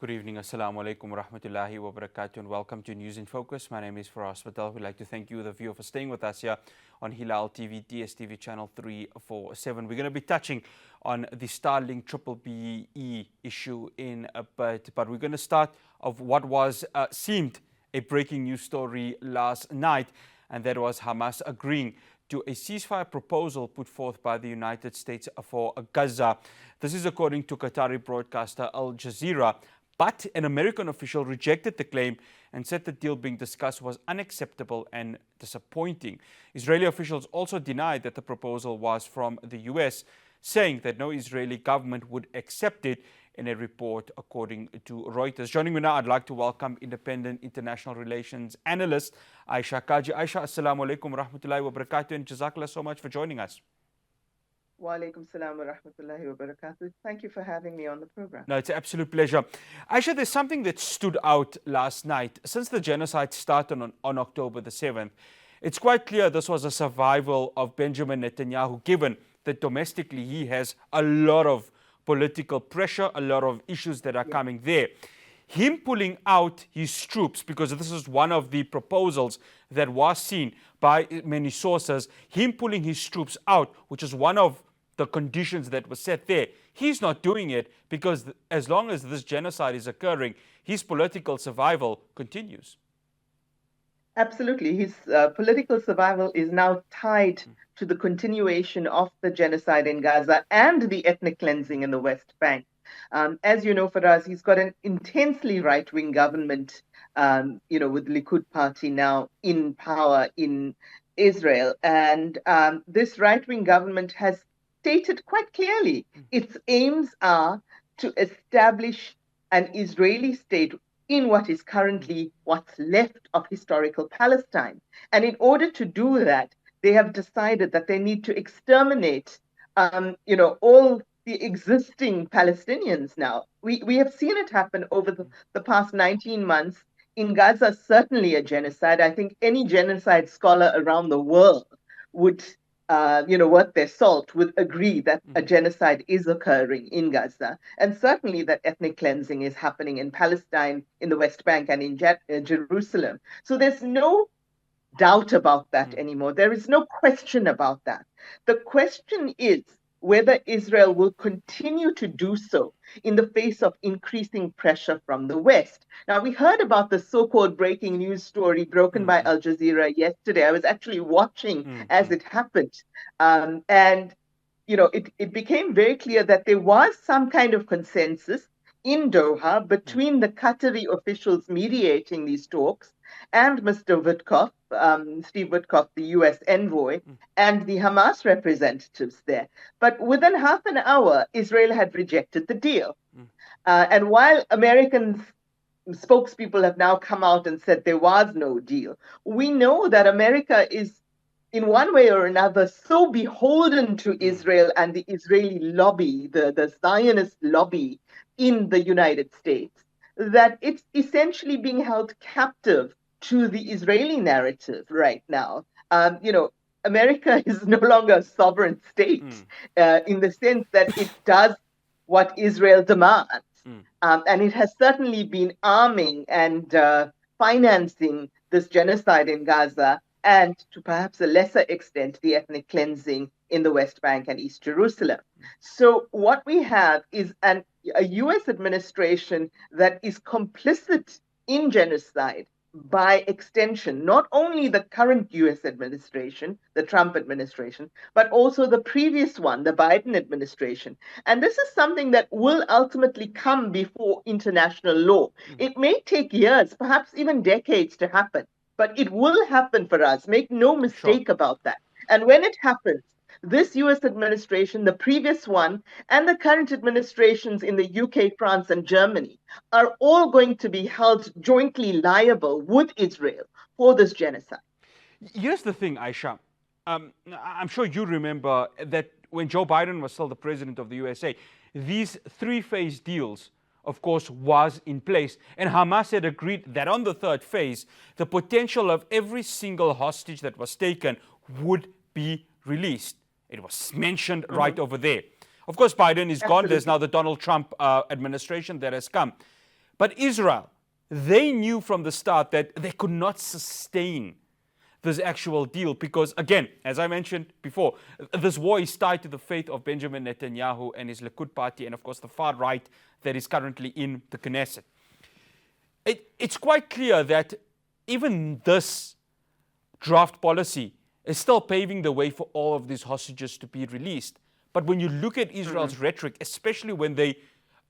Good evening, Assalamu alaikum wa rahmatullahi wa barakatuh, and welcome to News in Focus. My name is Faraz Patel. We'd like to thank you, the viewer, for staying with us here on Hilaal TV, DSTV channel 347. We're going to be touching on the Starlink BBE issue in a bit, but we're going to start of what was seemed a breaking news story last night, and that was Hamas agreeing to a ceasefire proposal put forth by the United States for Gaza. This is according to Qatari broadcaster Al Jazeera. But an American official rejected the claim and said the deal being discussed was unacceptable and disappointing. Israeli officials also denied that the proposal was from the US, saying that no Israeli government would accept it in a report according to Reuters. Joining me now, I'd like to welcome independent international relations analyst Ayesha Kajee. Ayesha, assalamu alaikum wa rahmatullahi wa barakatuh, and jazakallah so much for joining us. Wa alaikum salam wa rahmatullahi wa barakatuh. Thank you for having me on the program. No, it's an absolute pleasure. Ayesha, there's something that stood out last night. Since the genocide started on October the 7th, it's quite clear this was a survival of Benjamin Netanyahu, given that domestically he has a lot of political pressure, a lot of issues that are coming there. Him pulling out his troops, because this is one of the proposals that was seen by many sources, him pulling his troops out, which is one of the conditions that were set there. He's not doing it because as long as this genocide is occurring, his political survival continues. Absolutely. His political survival is now tied to the continuation of the genocide in Gaza and the ethnic cleansing in the West Bank. As you know, Faraz, he's got an intensely right-wing government, with Likud party now in power in Israel. And this right-wing government has stated quite clearly its aims are to establish an Israeli state in what is currently what's left of historical Palestine. And in order to do that, they have decided that they need to exterminate, all the existing Palestinians now. We have seen it happen over the past 19 months. In Gaza, certainly a genocide. I think any genocide scholar around the world would worth their salt, would agree that a genocide is occurring in Gaza. And certainly that ethnic cleansing is happening in Palestine, in the West Bank, and in Jerusalem. So there's no doubt about that anymore. There is no question about that. The question is whether Israel will continue to do so in the face of increasing pressure from the West. Now, we heard about the so-called breaking news story broken by Al Jazeera yesterday. I was actually watching as it happened. It became very clear that there was some kind of consensus in Doha between the Qatari officials mediating these talks and Mr. Witkoff, Steve Witkoff, the US envoy, and the Hamas representatives there. But within half an hour, Israel had rejected the deal. And while American spokespeople have now come out and said there was no deal, we know that America is, in one way or another, so beholden to Israel and the Israeli lobby, the Zionist lobby in the United States, that it's essentially being held captive to the Israeli narrative right now. America is no longer a sovereign state in the sense that it does what Israel demands. And it has certainly been arming and financing this genocide in Gaza, and to perhaps a lesser extent, the ethnic cleansing in the West Bank and East Jerusalem. So what we have is a US administration that is complicit in genocide by extension, not only the current US administration, the Trump administration, but also the previous one, the Biden administration. And this is something that will ultimately come before international law. It may take years, perhaps even decades to happen, but it will happen for us. Make no mistake about that. And when it happens, this US administration, the previous one, and the current administrations in the UK, France, and Germany are all going to be held jointly liable with Israel for this genocide. Here's the thing, Ayesha. I'm sure you remember that when Joe Biden was still the president of the USA, these three-phase deals, of course, was in place. And Hamas had agreed that on the third phase, the potential of every single hostage that was taken would be released. It was mentioned right over there. Of course, Biden is gone. There's now the Donald Trump administration that has come. But Israel, they knew from the start that they could not sustain this actual deal because, again, as I mentioned before, this war is tied to the fate of Benjamin Netanyahu and his Likud party and, of course, the far right that is currently in the Knesset. It's quite clear that even this draft policy is still paving the way for all of these hostages to be released. But when you look at Israel's rhetoric, especially when they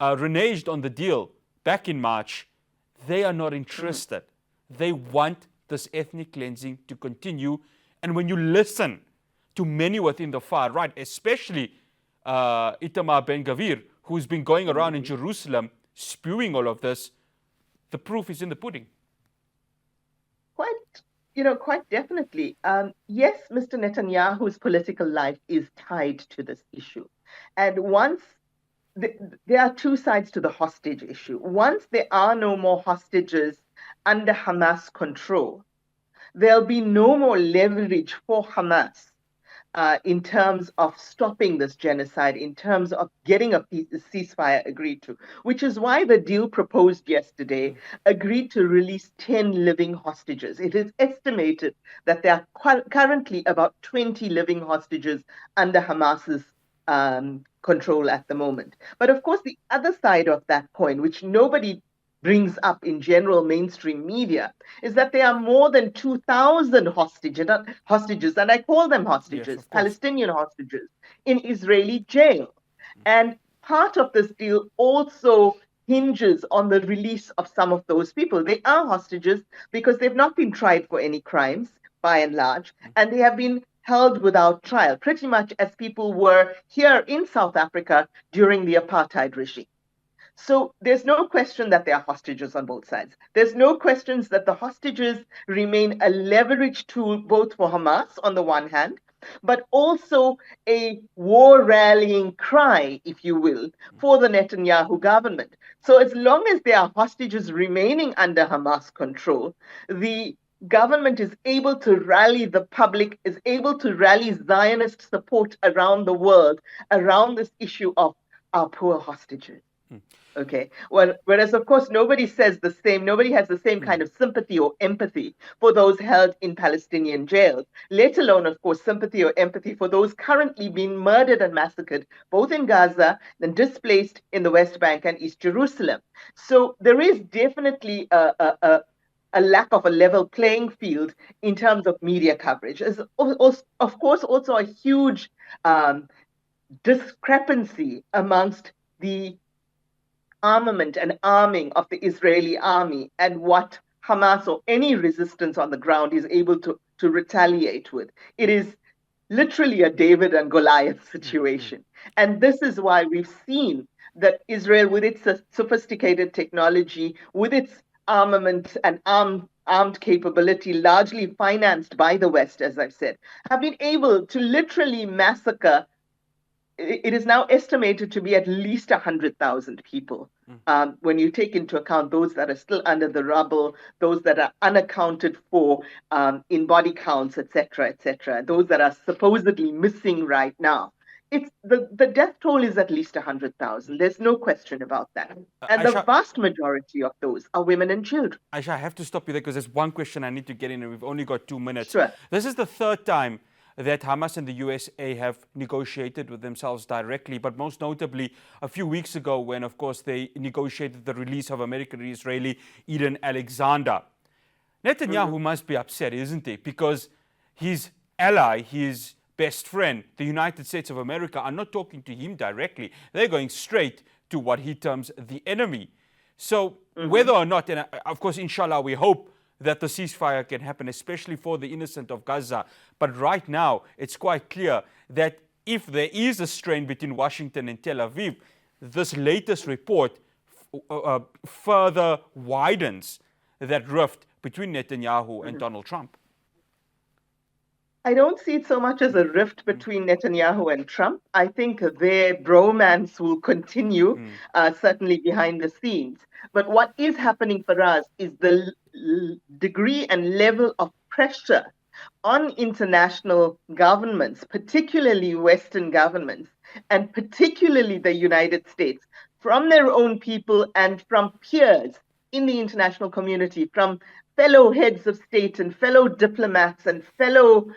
reneged on the deal back in March, they are not interested. They want this ethnic cleansing to continue. And when you listen to many within the far right, especially Itamar Ben-Gvir, who's been going around in Jerusalem spewing all of this, the proof is in the pudding. Quite definitely. Yes, Mr. Netanyahu's political life is tied to this issue. And once there are two sides to the hostage issue. Once there are no more hostages under Hamas control, there'll be no more leverage for Hamas in terms of stopping this genocide, in terms of getting a ceasefire agreed to, which is why the deal proposed yesterday agreed to release 10 living hostages. It is estimated that there are currently about 20 living hostages under Hamas's control at the moment. But of course, the other side of that coin, which nobody brings up in general mainstream media, is that there are more than 2,000 hostages, and I call them hostages, yes, Palestinian hostages, in Israeli jail. And part of this deal also hinges on the release of some of those people. They are hostages because they've not been tried for any crimes, by and large, and they have been held without trial, pretty much as people were here in South Africa during the apartheid regime. So there's no question that there are hostages on both sides. There's no questions that the hostages remain a leverage tool both for Hamas on the one hand, but also a war rallying cry, if you will, for the Netanyahu government. So as long as there are hostages remaining under Hamas control, the government is able to rally the public, is able to rally Zionist support around the world around this issue of our poor hostages. Okay. Well, whereas, of course, nobody has the same kind of sympathy or empathy for those held in Palestinian jails, let alone, of course, sympathy or empathy for those currently being murdered and massacred, both in Gaza and displaced in the West Bank and East Jerusalem. So there is definitely a lack of a level playing field in terms of media coverage. There's, of course, also a huge discrepancy amongst the armament and arming of the Israeli army and what Hamas or any resistance on the ground is able to retaliate with. It is literally a David and Goliath situation. And this is why we've seen that Israel, with its sophisticated technology, with its armament and armed capability, largely financed by the West, as I've said, have been able to literally massacre. It is now estimated to be at least 100,000 people when you take into account those that are still under the rubble, those that are unaccounted for in body counts, etc., those that are supposedly missing right now. It's the death toll is at least 100,000. There's no question about that. And the vast majority of those are women and children. Ayesha, I have to stop you there because there's one question I need to get in and we've only got 2 minutes. Sure. This is the third time that Hamas and the USA have negotiated with themselves directly, but most notably a few weeks ago when, of course, they negotiated the release of American-Israeli Eden Alexander. Netanyahu must be upset, isn't he? Because his ally, his best friend, the United States of America, are not talking to him directly. They're going straight to what he terms the enemy. So whether or not, and of course, inshallah, we hope that the ceasefire can happen, especially for the innocent of Gaza. But right now, it's quite clear that if there is a strain between Washington and Tel Aviv, this latest report further widens that rift between Netanyahu and Donald Trump. I don't see it so much as a rift between Netanyahu and Trump. I think their bromance will continue, certainly behind the scenes. But what is happening for us is the degree and level of pressure on international governments, particularly Western governments, and particularly the United States, from their own people and from peers in the international community, from fellow heads of state and fellow diplomats and fellow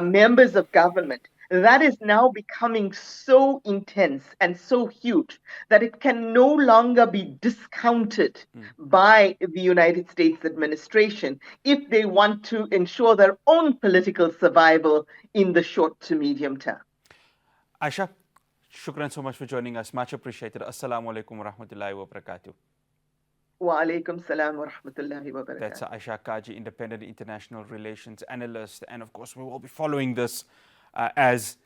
members of government, that is now becoming so intense and so huge that it can no longer be discounted by the United States administration if they want to ensure their own political survival in the short to medium term. Ayesha, shukran so much for joining us. Much appreciated. Assalamu alaikum wa rahmatullahi wa barakatuh. Wa alaikum salam wa rahmatullahi wa barakatuh. That's Ayesha Kajee, independent international relations analyst. And of course, we will be following this as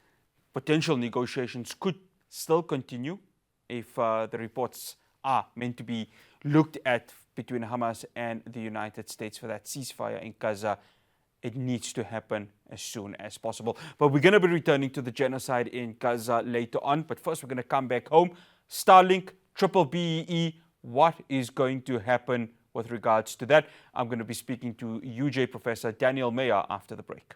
potential negotiations could still continue if the reports are meant to be looked at between Hamas and the United States for that ceasefire in Gaza. It needs to happen as soon as possible. But we're going to be returning to the genocide in Gaza later on. But first, we're going to come back home. Starlink, triple BEE, what is going to happen with regards to that? I'm going to be speaking to UJ Professor Daniel Mayer after the break.